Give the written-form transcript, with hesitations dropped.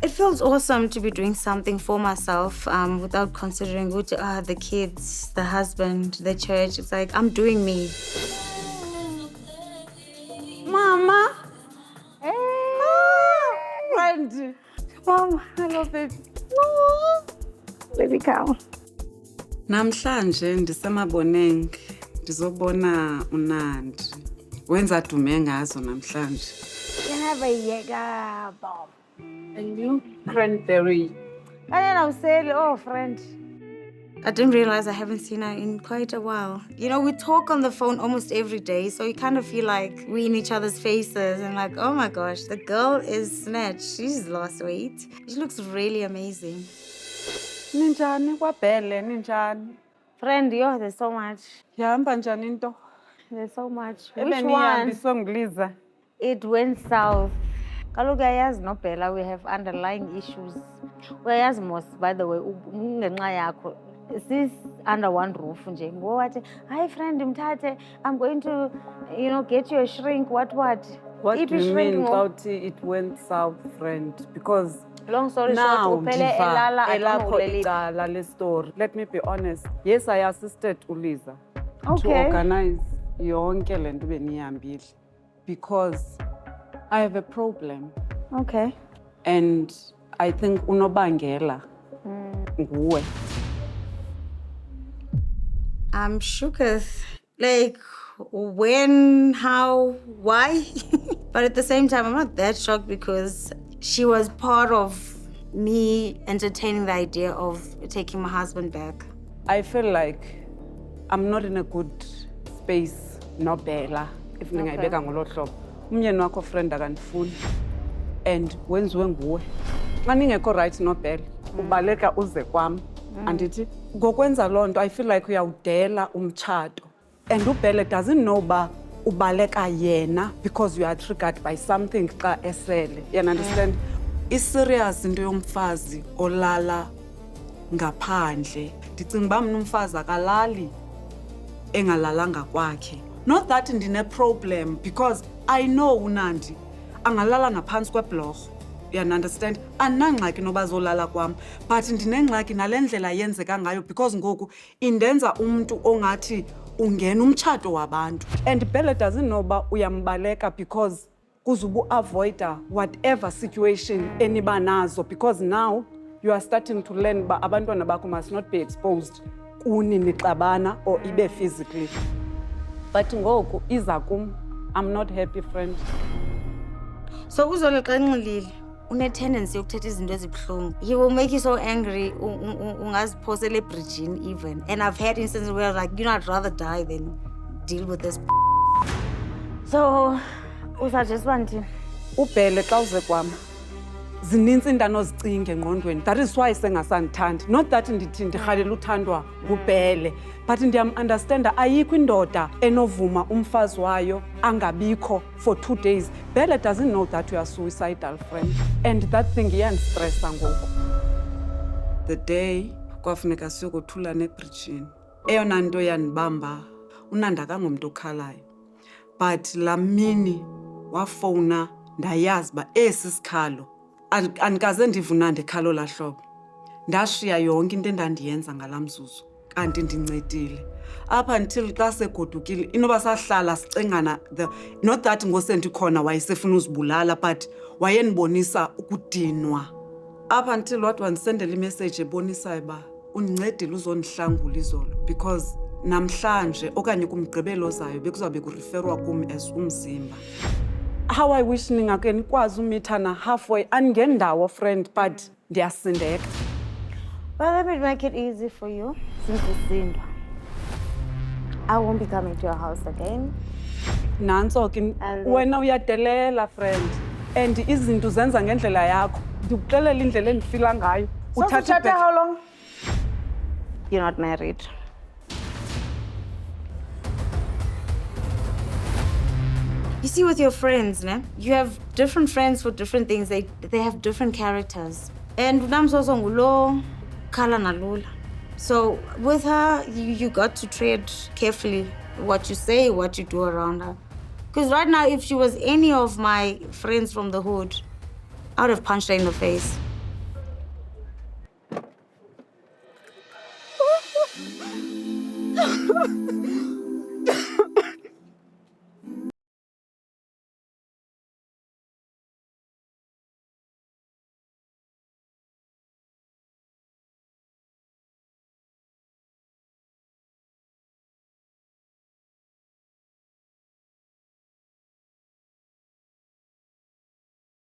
It feels awesome to be doing something for myself without considering the kids, the husband, the church. It's like I'm doing me. Mama! Hey! Friend! Mom, hello, baby. Oh, baby cow. Namhlanje ndisemaboneng ndizobona uNandi. Wenza dume ngazo namhlanje. Can have a yega bomb. A new cranberry. And I'm saying, oh, friend. I didn't realize I haven't seen her in quite a while. You know, we talk on the phone almost every day, so you kind of feel like we're in each other's faces and like, oh my gosh, the girl is snatched. She's lost weight. She looks really amazing. Ninjani kwabhele ninjani? Friend, yo, there's so much. Yahamba njani into? There's so much. Which Ebenihambiswe one? nguLiza. It went south. Kaloku yayazi no Bella, we have underlying issues. Uyayazi most, by the way, ngenxa yakho. Sis under one roof nje. Ngowathi, hi friend, mthathe, I'm going to, get you a shrink, what? What If do you shrink mean, ngo- Kauti, it went south, friend? Because Long story now, short, uphele elala elakho atonoleliphi. icala le story. Let me be honest. Yes, I assisted uLiza to Okay. organize yonke le nto benihambile because I have a problem Okay. and I think unobangela nguwe. I'm shooketh. Like, when, how, why? But at the same time, I'm not that shocked because she was part of me entertaining the idea of taking my husband back. I feel like I'm not in a good space nobela if ningayibeka ngolo hlobo. Umyeni wakho friend akandifuni and wenziwe nguwe. Xa ningekho right nobela ubaleka uze kwam. Andithi ngokwenza loo nto I feel like uyawudela umtshato. And uBelle doesn't know ba ubaleka yena because you are triggered by something xa esele. You understand? Is serious into yomfazi olala ngaphandle. Ndicinga uba mna umfazi akalali engalalanga kwakhe. Not that ndine problem because I know uNandi angalala ngaphansi kwebhlorho. You understand? Anangxaki noba zolala kwam, but ndinengxaki nale ndlela yenzeka ngayo because ngoku indenza umuntu ongathi ungena umtshato wabantu. And Belle doesn't know ba uyambaleka because kuzubu avoida whatever situation eniba nazo because now you are starting to learn ba abantwana bakho must not be exposed kuni nixabana or ibe physically. But ngoku iza kum, I'm not happy, friend. So uzole xa enxilile une-tendency yokuthetha izinto ezibuhlungu. He will make you so angry ungaziphosela ebridgini even. And I've had instances where I was like, I'd rather die than deal with this. So, usuggest one. uBelle xa uze kwam zininzi into anozicinga engqondweni. That is why sengasandithandi. Not that ndithi ndirhalela uthandwa nguBelle, but ndiyam-understanda ayikho indoda enovuma umfazi wayo angabikho for 2 days. Belle doesn't know that you are suicidal, friend. And that thing iyandistressa ngoku. The day kwafuneka siyokothulana ebridgini. Eyona nto yandibamba uNandi akangomntu okhalayo. But laa mini wafowuna ndayazi uba esi sikhalo andikaze ndiva uNandi ekhalo laa hlobo. Ndashiya yonke into endandiyenza ngalaa mzuzu kanti ndincedile. Up until xa segodukile inoba sahlala sicingana not that ngosendikhona wayesefuna uzibulala but wayenibonisa ukudinwa. Up until wathi wandisendela imessage ebonisayo uba undincedile uzondihlangula izolo because namhlanje okanye kumgqibelo zayo bekuzawube kuriferwa kum as umzimba. How I wish ningake nikwazi umithana halfway andingendawo, friend, but ndiyasindeka. Well, let me make it easy for you. Since it's Zindwa, I won't be coming to your house again. Nantso ke wena uyadelela, friend, and izinto zenza ngendlela yakho. Ndikuxelela indlela endifila ngayo. So, Uthathe how long? You're not married. You see, with your friends, ne? You have different friends for different things. They have different characters. And Namzozo ngulo khala nalula. So with her, you got to tread carefully what you say, what you do around her. Because right now, if she was any of my friends from the hood, I would have punched her in the face.